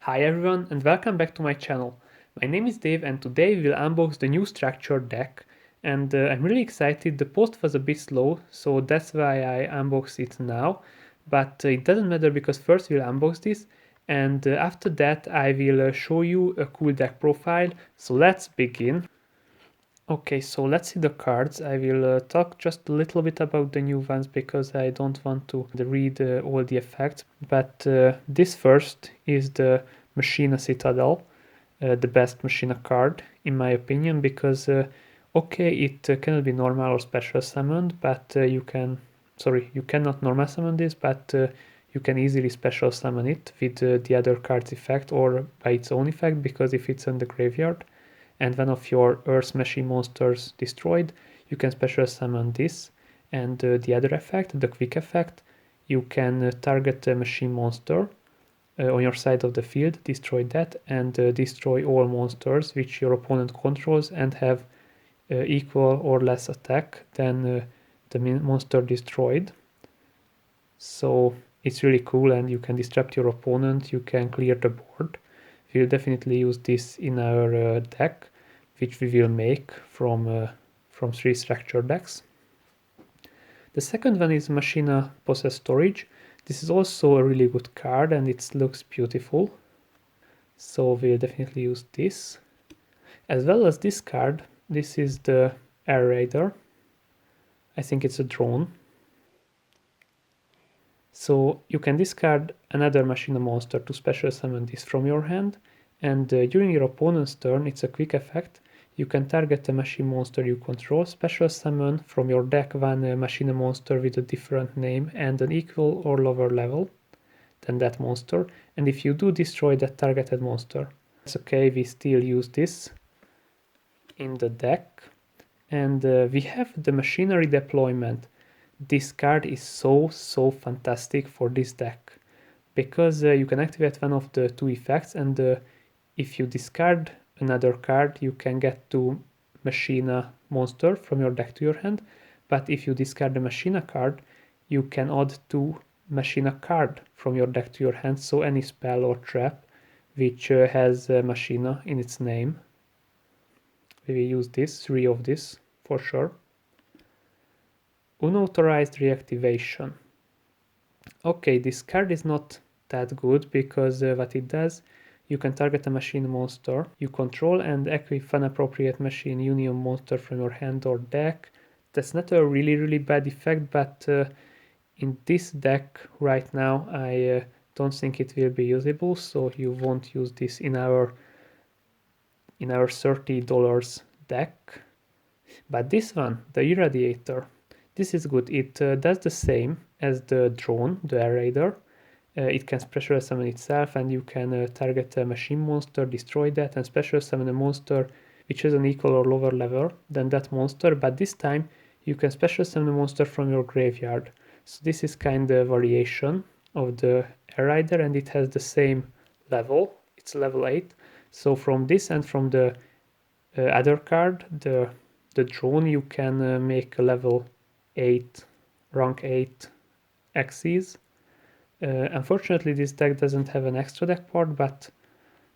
Hi everyone and welcome back to my channel. My name is Dave and today we'll unbox the new structured deck, and I'm really excited. The post was a bit slow, so that's why I unboxed it now, but it doesn't matter because first we'll unbox this, and after that I will show you a cool deck profile, so let's begin. Okay, so let's see the cards. I will talk just a little bit about the new ones because I don't want to read all the effects. But this first is the Machina Citadel, the best Machina card in my opinion, because okay, it cannot be normal or special summoned, but you cannot normal summon this, but you can easily special summon it with the other card's effect or by its own effect, because if it's in the graveyard and one of your Earth Machine monsters destroyed, you can special summon this. And the other effect, the quick effect, you can target a machine monster on your side of the field, destroy that, and destroy all monsters which your opponent controls and have equal or less attack than the monster destroyed. So it's really cool, and you can disrupt your opponent, you can clear the board. We'll definitely use this in our deck, which we will make from 3 structure decks. The second one is Machina Possess Storage. This is also a really good card and it looks beautiful. So we'll definitely use this. As well as this card, this is the Air Raider. I think it's a drone. So you can discard another Machina monster to special summon this from your hand, and during your opponent's turn, it's a quick effect. You can target a machine monster you control, special summon from your deck one Machina monster with a different name and an equal or lower level than that monster, and if you do, destroy that targeted monster. It's okay, we still use this in the deck. And we have the machinery deployment. This card is so fantastic for this deck, because you can activate one of the 2 effects, and if you discard another card, you can get 2 Machina monster from your deck to your hand. But if you discard the Machina card, you can add 2 Machina card from your deck to your hand, so any spell or trap which has Machina in its name. We will use this, 3 of this for sure. Unauthorized reactivation. Okay, this card is not that good because what it does, you can target a machine monster you control and equip an appropriate machine union monster from your hand or deck. That's not a really bad effect, but in this deck right now I don't think it will be usable, so you won't use this in our $30 deck. But this one, the Irradiator, this is good. It does the same as the drone, the Air Raider. It can special summon itself, and you can target a machine monster, destroy that, and special summon a monster which has an equal or lower level than that monster, but this time you can special summon a monster from your graveyard. So this is kind of a variation of the Air Raider, and it has the same level. It's level 8. So from this and from the other card, the drone, you can make a level 8, rank 8 axes. Unfortunately, this deck doesn't have an extra deck part, but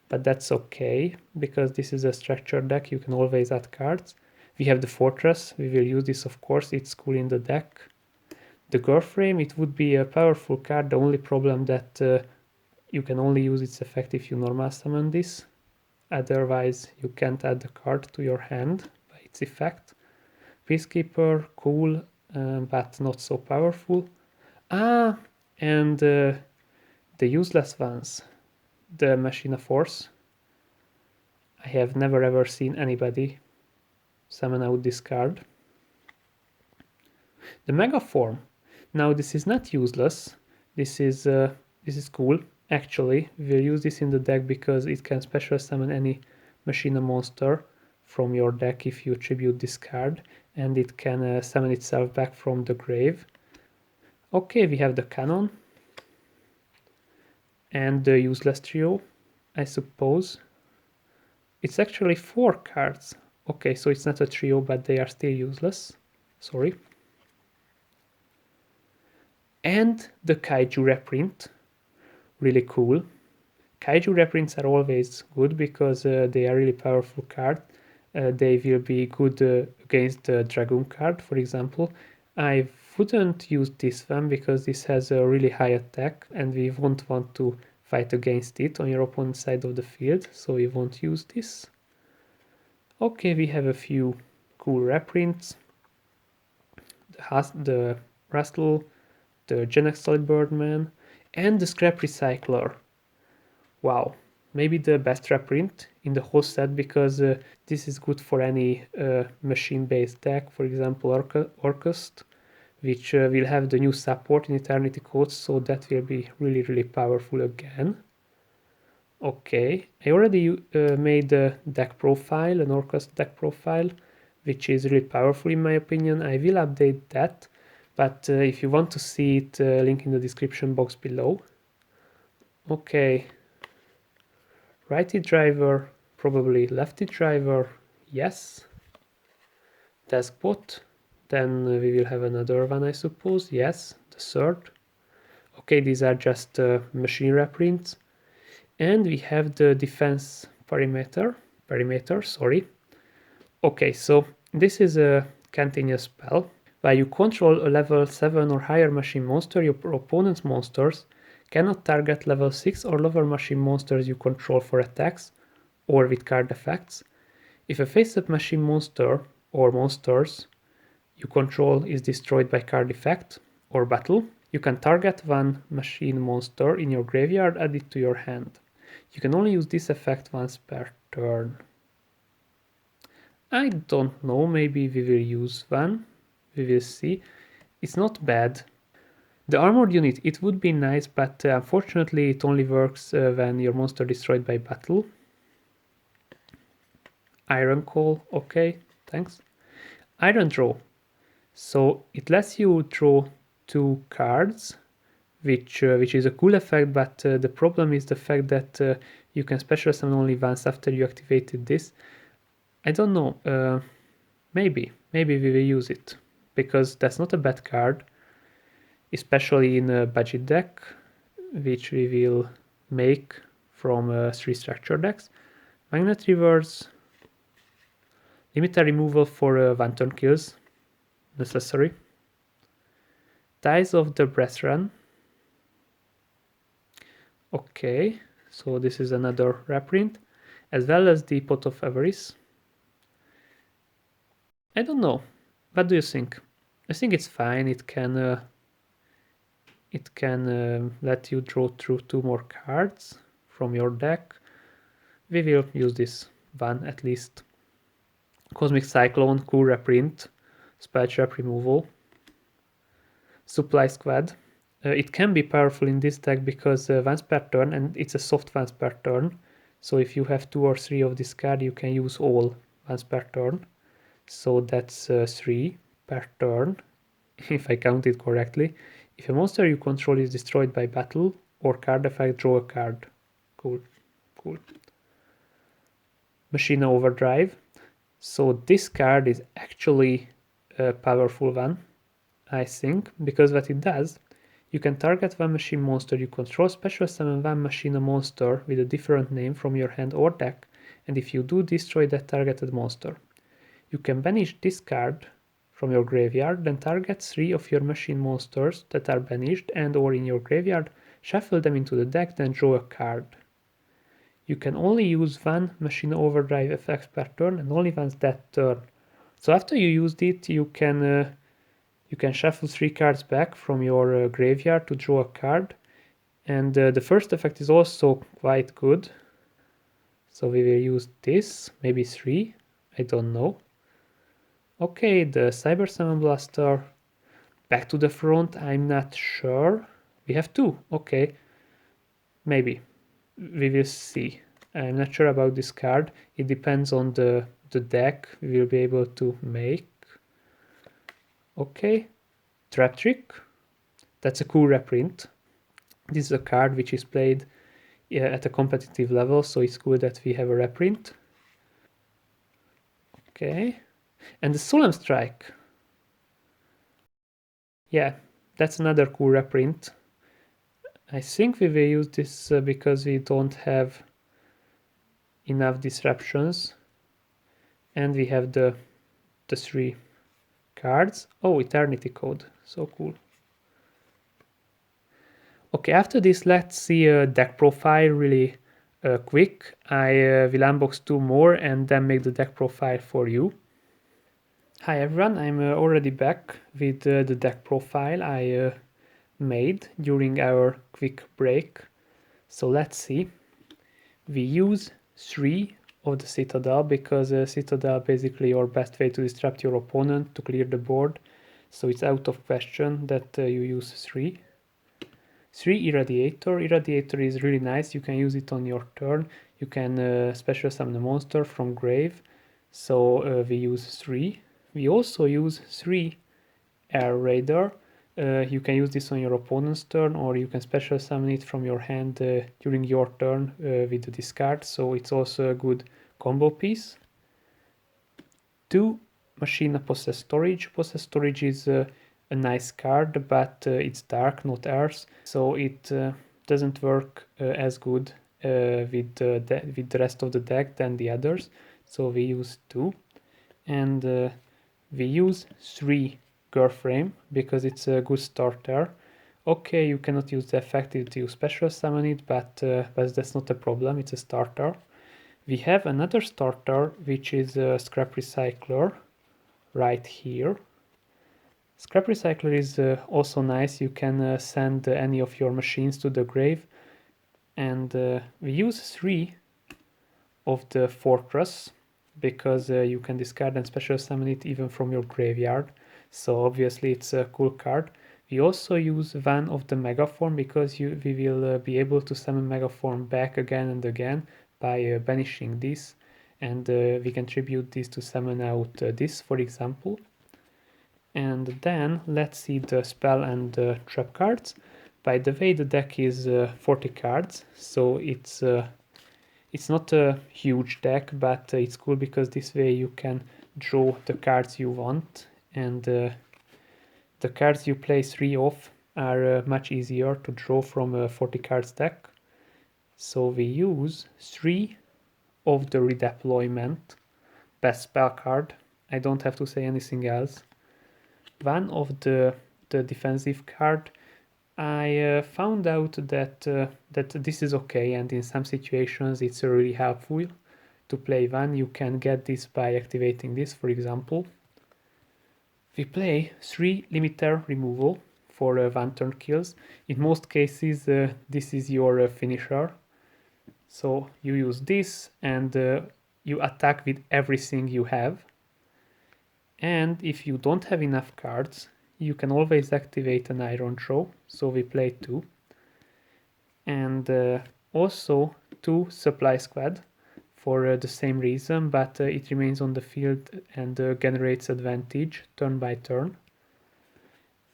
that's okay, because this is a structured deck, you can always add cards. We have the Fortress, we will use this of course, it's cool in the deck. The Girlframe, it would be a powerful card, the only problem that you can only use its effect if you normal summon this. Otherwise, you can't add the card to your hand by its effect. Peacekeeper, cool, but not so powerful. And the useless ones. The Machina Force. I have never ever seen anybody summon out this card. The Megaform. Now this is not useless. This is cool. Actually, we'll use this in the deck because it can special summon any Machina monster from your deck if you tribute this card, and it can summon itself back from the grave. Okay, we have the Cannon and the Useless Trio, I suppose. It's actually 4 cards. Okay, so it's not a trio, but they are still useless. Sorry. And the Kaiju reprint. Really cool. Kaiju reprints are always good because they are really powerful cards. They will be good against the Dragoon card, for example. I wouldn't use this one because this has a really high attack and we won't want to fight against it on your opponent's side of the field, so we won't use this. Okay, we have a few cool reprints. The Rascal, the Genextol Birdman, and the Scrap Recycler. Wow, maybe the best reprint in the whole set because this is good for any machine-based deck, for example Orcust, which will have the new support in Eternity Codes, so that will be really powerful again. Okay, I already made a deck profile, an Orcust deck profile, which is really powerful in my opinion. I will update that, but if you want to see it, link in the description box below. Okay, righty driver, probably lefty driver, yes. Deskbot, then we will have another one, I suppose, yes, the third. Okay, these are just machine reprints. And we have the defense perimeter, sorry. Okay, so this is a continuous spell. While you control a level 7 or higher machine monster, your opponent's monsters cannot target level 6 or lower machine monsters you control for attacks or with card effects. If a face-up machine monster or monsters you control is destroyed by card effect or battle, you can target one machine monster in your graveyard, add it to your hand. You can only use this effect once per turn. I don't know, maybe we will use one. We will see. It's not bad. The armored unit, it would be nice, but unfortunately it only works when your monster destroyed by battle. Iron Call, okay, thanks. Iron Draw. So it lets you draw 2 cards, which is a cool effect, but the problem is the fact that you can special summon only once after you activated this. I don't know, maybe we will use it, because that's not a bad card, especially in a budget deck, which we will make from 3 structure decks. Magnet Reverse, limiter removal for 1 turn kills, necessary. Ties of the Brethren. Okay, so this is another reprint, as well as the Pot of Avarice. I don't know. What do you think? I think it's fine. It can let you draw through 2 more cards from your deck. We will use this one at least. Cosmic Cyclone, cool reprint, spell trap removal. Supply Squad. It can be powerful in this deck because once per turn, and it's a soft once per turn. So if you have 2 or 3 of this card, you can use all once per turn. So that's 3 per turn, if I counted correctly. If a monster you control is destroyed by battle or card effect, draw a card. Cool. Machina Overdrive. So this card is actually a powerful one, I think, because what it does, you can target one machine monster you control, special summon one machina monster with a different name from your hand or deck, and if you do, destroy that targeted monster. You can banish this card from your graveyard, then target 3 of your machine monsters that are banished and or in your graveyard, shuffle them into the deck, then draw a card. You can only use 1 Machina Overdrive effect per turn and only once that turn. So after you used it, you can shuffle 3 cards back from your graveyard to draw a card. And the first effect is also quite good. So we will use this, maybe 3, I don't know. Okay, the Cyber Summon Blaster, back to the front, I'm not sure. We have 2, okay. Maybe, we will see. I'm not sure about this card. It depends on the deck we will be able to make. Okay, Trap Trick, that's a cool reprint. This is a card which is played at a competitive level, so it's cool that we have a reprint. Okay, and the Solemn Strike. Yeah, that's another cool reprint. I think we will use this because we don't have enough disruptions, and we have the 3 cards. Oh, Eternity Code, so cool. Okay, after this, let's see a deck profile really quick. I will unbox 2 more and then make the deck profile for you. Hi everyone, I'm already back with the deck profile I made during our quick break. So let's see. We use 3 of the Citadel because Citadel basically your best way to disrupt your opponent to clear the board. So it's out of question that you use 3. 3 Irradiator. Irradiator is really nice. You can use it on your turn. You can special summon a monster from grave. So we use 3. We also use 3 Air Raider. You can use this on your opponent's turn, or you can special summon it from your hand during your turn with the discard. So it's also a good combo piece. 2 Machina Possess Storage. Possess Storage is a nice card, but it's dark, not earth, so it doesn't work as good with the rest of the deck than the others. So we use 2, and we use 3 Girlframe because it's a good starter. Okay, you cannot use the effect if you special summon it, but that's not a problem. It's a starter. We have another starter, which is a Scrap Recycler right here. Scrap Recycler is also nice. You can send any of your machines to the grave. And we use 3 of the Fortress because you can discard and special summon it even from your graveyard. So obviously it's a cool card. We also use 1 of the Megaform because we will be able to summon Megaform back again and again by banishing this. And we can tribute this to summon out this, for example. And then let's see the spell and trap cards. By the way, the deck is 40 cards, so it's not a huge deck, but it's cool because this way you can draw the cards you want, and the cards you play 3 of are much easier to draw from a 40 cards deck. So we use 3 of the Redeployment, best spell card. I don't have to say anything else. 1 of the defensive card. I found out that this is okay, and in some situations it's really helpful to play 1. You can get this by activating this, for example. We play 3 limiter removal for 1 turn kills. In most cases this is your finisher. So you use this and you attack with everything you have. And if you don't have enough cards, you can always activate an Iron Throw. So we play 2. And also 2 Supply Squad for the same reason, but it remains on the field and generates advantage turn by turn.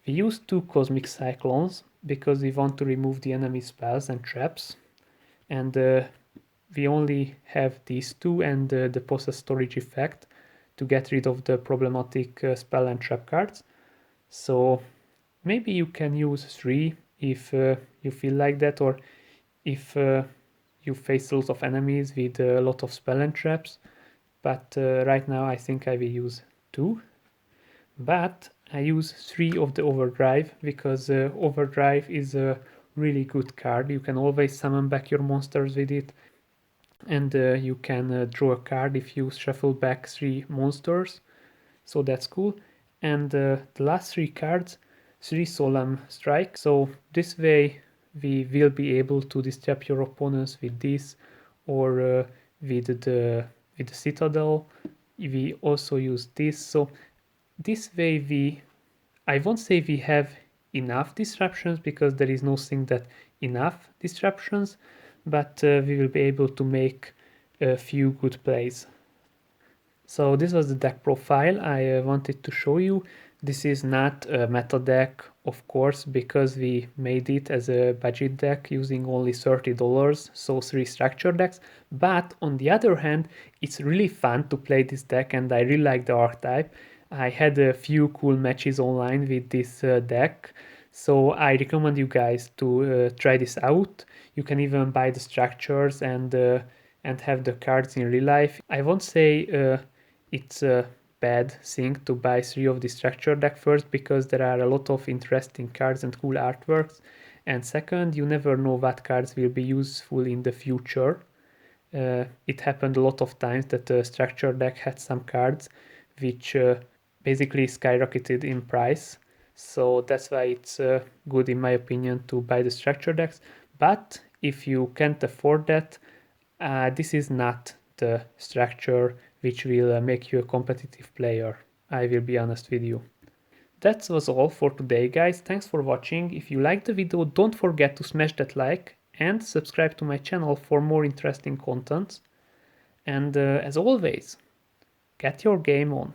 We use 2 Cosmic Cyclones because we want to remove the enemy spells and traps. And we only have these 2 and the Possess Storage effect to get rid of the problematic spell and trap cards. So maybe you can use 3 if you feel like that, or if you face a lot of enemies with a lot of spell and traps. But right now I think I will use 2. But I use 3 of the Overdrive because Overdrive is a really good card. You can always summon back your monsters with it. And you can draw a card if you shuffle back 3 monsters, so that's cool. And the last 3 cards, 3 Solemn Strike. So this way we will be able to disrupt your opponents with this, or with the Citadel. We also use this. So this way I won't say we have enough disruptions because there is nothing that enough disruptions, but we will be able to make a few good plays. So this was the deck profile I wanted to show you. This is not a meta deck, of course, because we made it as a budget deck using only $30, so 3 structure decks. But on the other hand, it's really fun to play this deck, and I really like the archetype. I had a few cool matches online with this deck, So I recommend you guys to try this out. You can even buy the structures and have the cards in real life. I won't say it's a bad thing to buy 3 of the structure deck first, because there are a lot of interesting cards and cool artworks. And second, you never know what cards will be useful in the future. It happened a lot of times that the structure deck had some cards which basically skyrocketed in price. So that's why it's good, in my opinion, to buy the structure decks. But if you can't afford that, this is not the structure which will make you a competitive player. I will be honest with you. That was all for today, guys. Thanks for watching. If you liked the video, don't forget to smash that like and subscribe to my channel for more interesting content. And as always, get your game on.